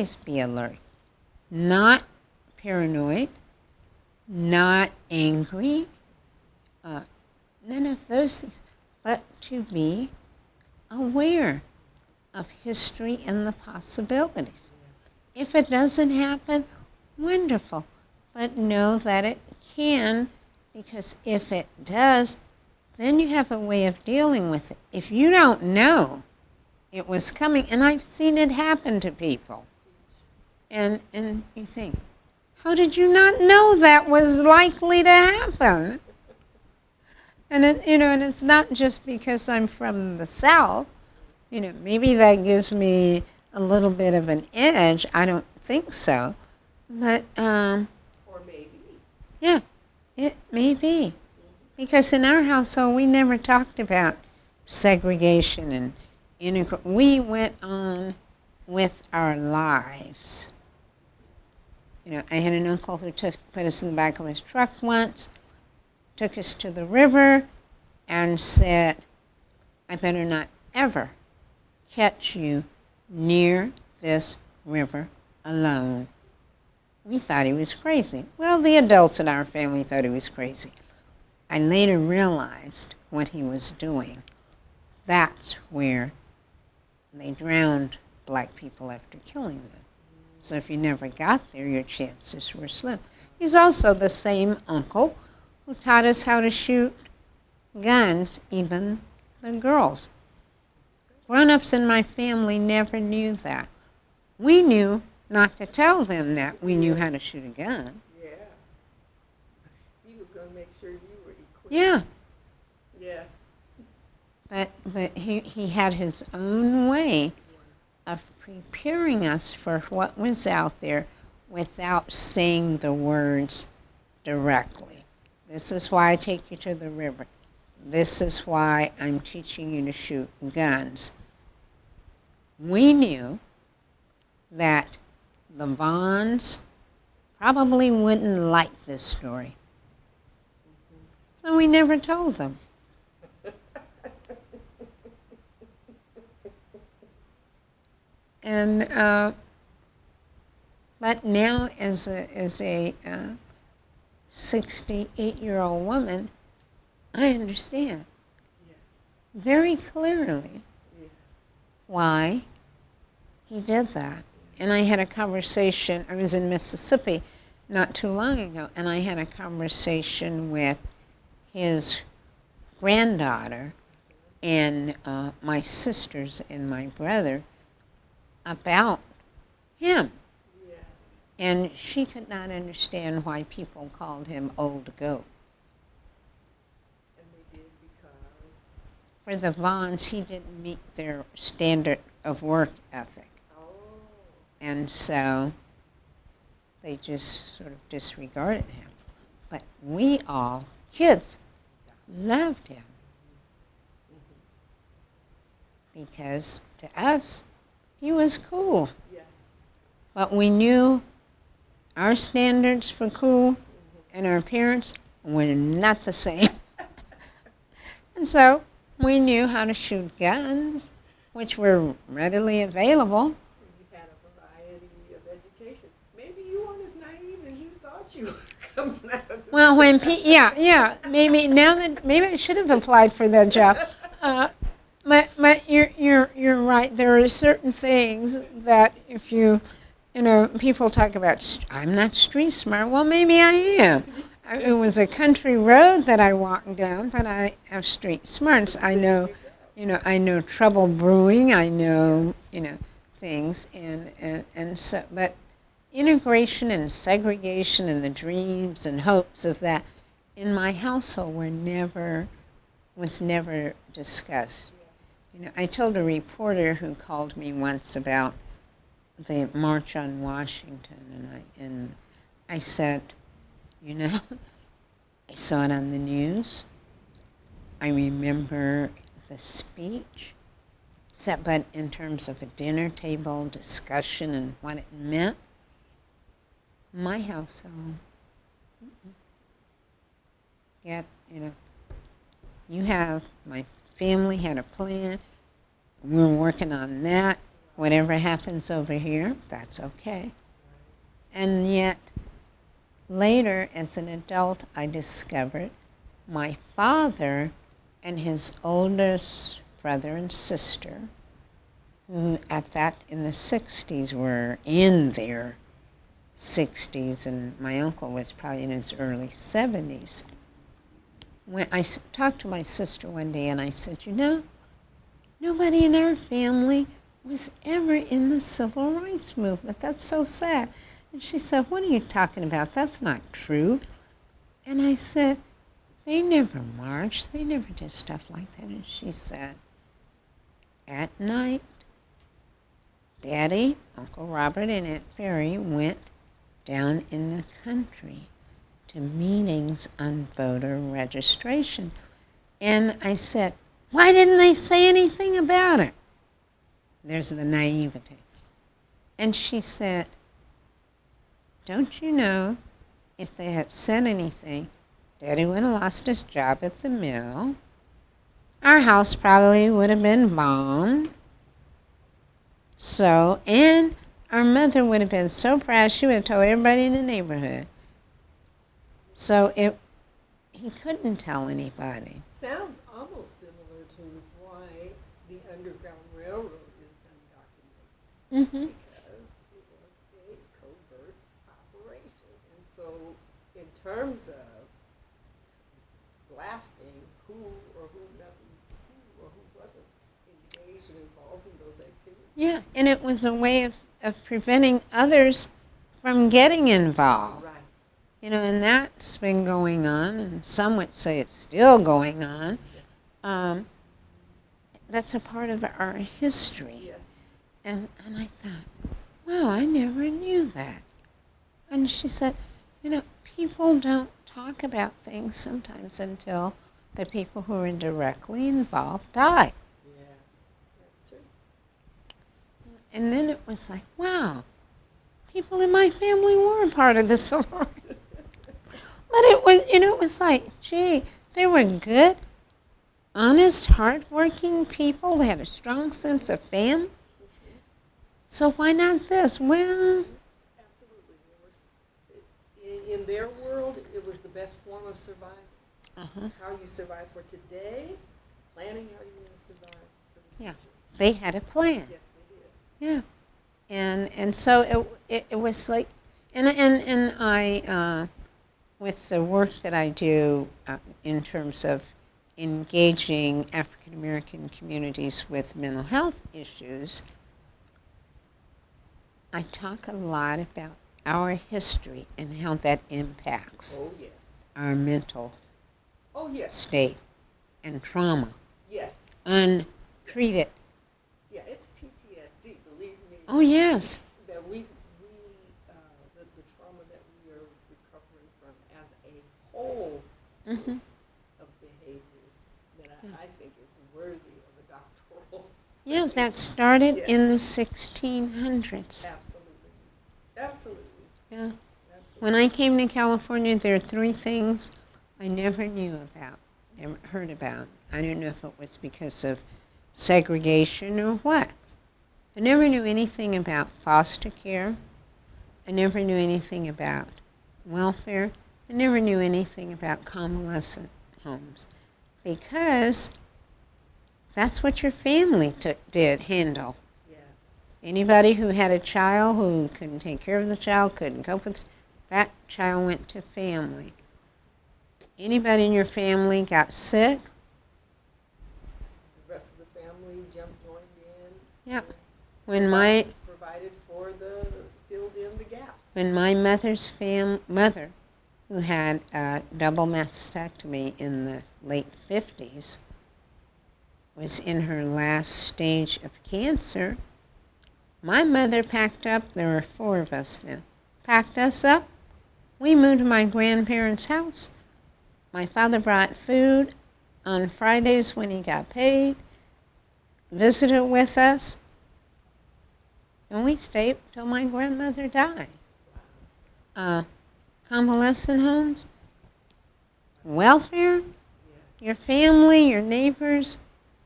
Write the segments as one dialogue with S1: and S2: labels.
S1: always be alert. Not paranoid, not angry, none of those things, but to be aware of history and the possibilities. If it doesn't happen, wonderful, but know that it can, because if it does, then you have a way of dealing with it. If you don't know it was coming, and I've seen it happen to people, and you think, how did you not know that was likely to happen? And and it's not just because I'm from the South. Maybe that gives me a little bit of an edge. I don't think so, but
S2: Or maybe.
S1: yeah, it may be. Because in our household, we never talked about segregation and integration. We went on with our lives. I had an uncle who put us in the back of his truck once, took us to the river, and said, I better not ever catch you near this river alone. We thought he was crazy. Well, the adults in our family thought he was crazy. I later realized what he was doing. That's where they drowned black people after killing them. So if you never got there, your chances were slim. He's also the same uncle who taught us how to shoot guns, even the girls. Grown-ups in my family never knew that. We knew not to tell them that we knew how to shoot a gun.
S2: Yeah. He was going to make sure you were equipped.
S1: Yeah.
S2: Yes.
S1: But he had his own way of preparing us for what was out there without saying the words directly. This is why I take you to the river. This is why I'm teaching you to shoot guns. We knew that the Vaughns probably wouldn't like this story. So we never told them. And but now, as a 68-year-old woman, I understand
S2: Yes.
S1: very clearly
S2: Yes.
S1: why he did that. And I had a conversation. I was in Mississippi not too long ago, and I had a conversation with his granddaughter and my sisters and my brother about him.
S2: Yes.
S1: And she could not understand why people called him Old Goat.
S2: And they did because.
S1: For the Vaughns, he didn't meet their standard of work ethic.
S2: Oh.
S1: And so they just sort of disregarded him. But we all, kids, loved him. Because to us, he was cool.
S2: Yes.
S1: But we knew our standards for cool and our parents were not the same. And so we knew how to shoot guns, which were readily available.
S2: So you had a variety of education. Maybe you weren't as naive as you thought you were coming out of the
S1: Well, maybe I should have applied for that job. But you're right. There are certain things that if people talk about, I'm not street smart. Well, maybe I am. It was a country road that I walked down, but I have street smarts. I know trouble brewing. I know, things, and so, but integration and segregation and the dreams and hopes of that in my household was never discussed. I told a reporter who called me once about the March on Washington, and I said, I saw it on the news. I remember the speech, but in terms of a dinner table discussion and what it meant, my household, my family had a plan. We were working on that. Whatever happens over here, that's okay. And yet, later as an adult, I discovered my father and his oldest brother and sister, who in the 60s were in their 60s, and my uncle was probably in his early 70s. When I talked to my sister one day and I said, nobody in our family was ever in the civil rights movement. That's so sad. And she said, what are you talking about? That's not true. And I said, they never marched. They never did stuff like that. And she said, at night, Daddy, Uncle Robert, and Aunt Ferry went down in the country to meetings on voter registration. And I said, why didn't they say anything about it? There's the naivety. And she said, don't you know, if they had said anything, Daddy would have lost his job at the mill. Our house probably would have been bombed. So, and our mother would have been so proud, she would have told everybody in the neighborhood. So he couldn't tell anybody.
S2: Sounds almost similar to why the Underground Railroad is undocumented.
S1: Mm-hmm.
S2: Because it was a covert operation. And so in terms of blasting who wasn't engaged and involved in those activities.
S1: Yeah, and it was a way of preventing others from getting involved.
S2: Right.
S1: And that's been going on, and some would say it's still going on. That's a part of our history.
S2: Yes.
S1: And I thought, wow, I never knew that. And she said, people don't talk about things sometimes until the people who are directly involved die.
S2: Yes, that's true.
S1: And then it was like, wow, people in my family were a part of the civil rights. But it was like, gee, they were good, honest, hardworking people. They had a strong sense of family. So why not this? Well,
S2: absolutely. In their world, it was the best form of survival. How you survive for today, planning how you're going to survive for the future.
S1: They had a plan.
S2: Yes, they did.
S1: Yeah, and so it was like, and I with the work that I do in terms of engaging African American communities with mental health issues, I talk a lot about our history and how that impacts our mental state and trauma.
S2: Yes.
S1: Untreated.
S2: Yeah, it's PTSD, believe me.
S1: Oh, yes.
S2: That the trauma that we are recovering from as a whole of behaviors that I think is worthy of a doctoral study.
S1: Yeah, that started in the 1600s.
S2: Absolutely.
S1: Yeah.
S2: Absolutely.
S1: When I came to California, there are 3 things I never knew about, never heard about. I didn't know if it was because of segregation or what. I never knew anything about foster care. I never knew anything about welfare. I never knew anything about convalescent homes, because that's what your family did handle.
S2: Yes.
S1: Anybody who had a child who couldn't take care of the child, couldn't cope with, that child went to family. Anybody in your family got sick?
S2: The rest of the family joined in.
S1: Yeah.
S2: Provided for filled in the gaps.
S1: When my mother's mother, who had a double mastectomy in the late 50s, was in her last stage of cancer, my mother packed up, there were 4 of us then, packed us up. We moved to my grandparents' house. My father brought food on Fridays when he got paid, visited with us, and we stayed till my grandmother died. Convalescent homes, welfare, your family, your neighbors,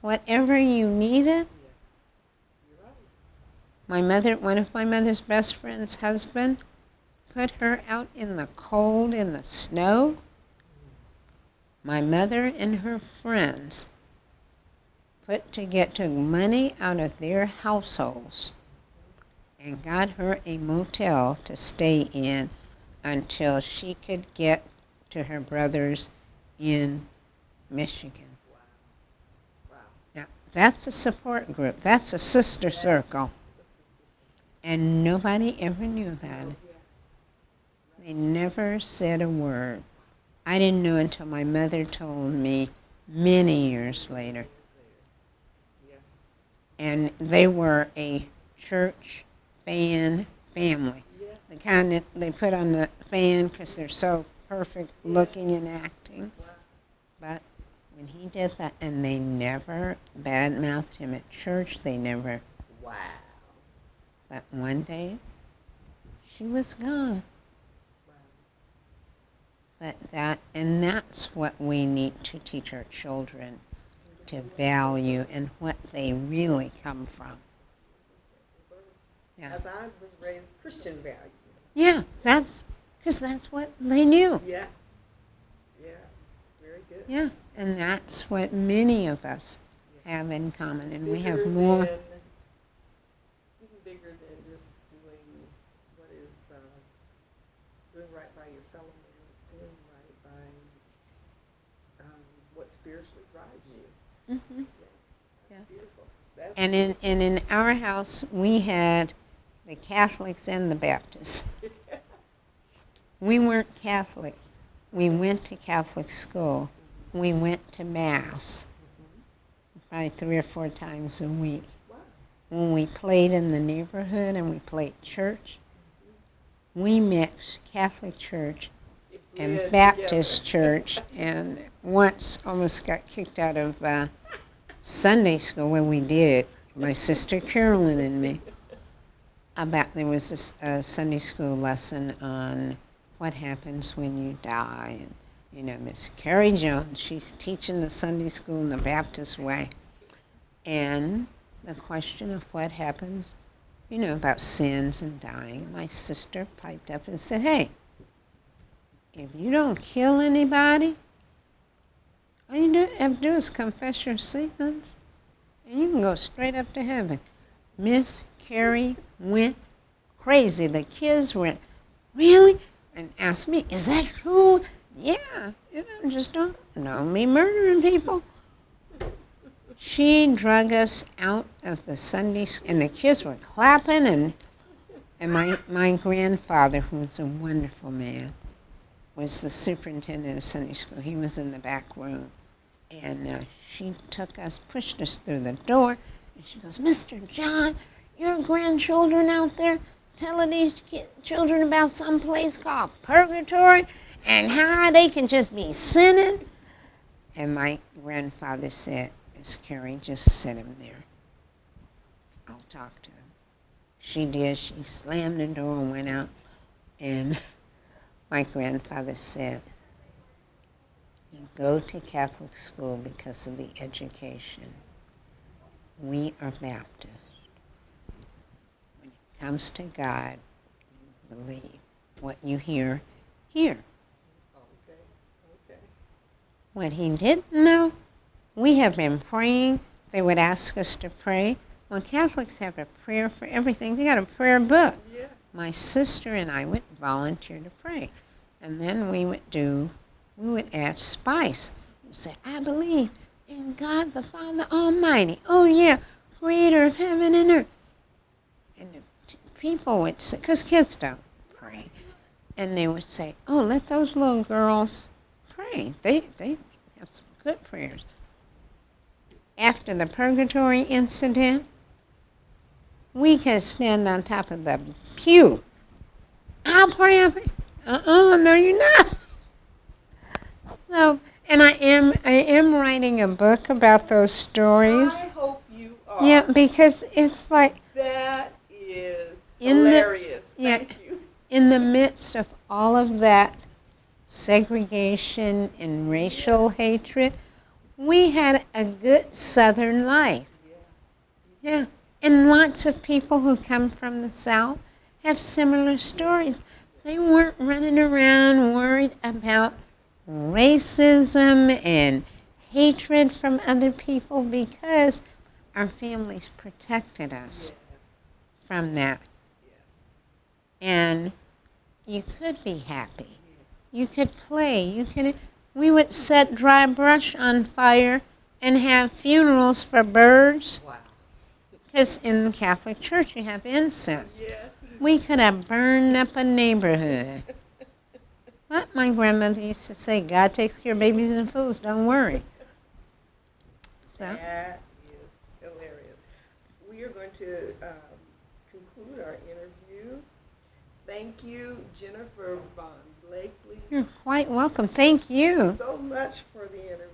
S1: whatever you needed,
S2: You're right.
S1: one of my mother's best friend's husband, put her out in the cold, in the snow. My mother and her friends put to get money out of their households and got her a motel to stay in until she could get to her brothers in Michigan.
S2: Wow.
S1: Now, that's a support group. That's a sister circle. And nobody ever knew about it. They never said a word. I didn't know until my mother told me many years later.
S2: Yes.
S1: And they were a church fan family.
S2: Yes.
S1: The kind that they put on the fan because they're so perfect looking and acting.
S2: Wow.
S1: But when he did that, and they never badmouthed him at church, they never.
S2: Wow.
S1: But one day, she was gone.
S2: Wow.
S1: But that's what we need to teach our children to value and what they really come from. Yeah.
S2: As I was raised, Christian values.
S1: Yeah, because that's what they knew.
S2: Yeah. Yeah. Very good.
S1: Yeah, and that's what many of us have in common, and we have more.
S2: It's even bigger than just doing what is doing right by your fellow man. It's doing right by what spiritually drives you.
S1: Mm-hmm.
S2: That's
S1: Yeah.
S2: beautiful. That's
S1: And in our house, we had the Catholics and the Baptists. We weren't Catholic. We went to Catholic school. We went to Mass probably 3 or 4 times a week.
S2: Wow.
S1: When we played in the neighborhood and we played church, we mixed Catholic church and
S2: Blend
S1: Baptist
S2: together.
S1: church, and once almost got kicked out of Sunday school when we did. My sister Carolyn and me. There was a Sunday school lesson on what happens when you die, and Miss Carrie Jones, she's teaching the Sunday school in the Baptist way, and the question of what happens, about sins and dying. My sister piped up and said, "Hey, if you don't kill anybody, all you have to do is confess your sins, and you can go straight up to heaven." Miss Carrie went crazy. The kids went, "Really?" And asked me, "Is that true?" "Yeah, just don't me murdering people." She drug us out of the Sunday school, and the kids were clapping, and my grandfather, who was a wonderful man, was the superintendent of Sunday school. He was in the back room, and she took us, pushed us through the door, and she goes, "Mr. John, your grandchildren out there telling these children about some place called purgatory and how they can just be sinning." And my grandfather said, "Miss Carrie, just sit him there. I'll talk to him." She did. She slammed the door and went out. And my grandfather said, "You go to Catholic school because of the education. We are Baptist. When it comes to God, you believe what you hear here."
S2: Okay. Okay.
S1: What he didn't know, we have been praying. They would ask us to pray. Well, Catholics have a prayer for everything. They got a prayer book.
S2: Yeah.
S1: My sister and I would volunteer to pray. And then we would add spice. We'd say, "I believe in God the Father Almighty. Oh yeah, creator of heaven and earth." And the people would say, because kids don't pray, and they would say, "Oh, let those little girls pray. They have some good prayers." After the purgatory incident, we could stand on top of the pew. "I'll pray." No, you're not. So, and I am writing a book about those stories.
S2: I hope you are.
S1: Yeah, because it's like
S2: That is
S1: In the-
S2: hilarious.
S1: yeah.
S2: Thank you.
S1: in the midst of all of that segregation and racial hatred, we had a good Southern life.
S2: Yeah.
S1: Yeah, And lots of people who come from the South have similar stories. They weren't running around worried about racism and hatred from other people because our families protected us
S2: Yes.
S1: from that.
S2: Yes.
S1: And you could be happy.
S2: Yes.
S1: You could play. We would set dry brush on fire and have funerals for birds.
S2: Wow.
S1: Because in the Catholic Church you have incense.
S2: Yes.
S1: We could have burned up a neighborhood. But my grandmother used to say, God takes care of babies and fools, don't worry. So,
S2: That is hilarious. We are going to conclude our interview. Thank you, Jennifer Von Blakely,
S1: you're quite welcome. Thank you.
S2: so much for the interview.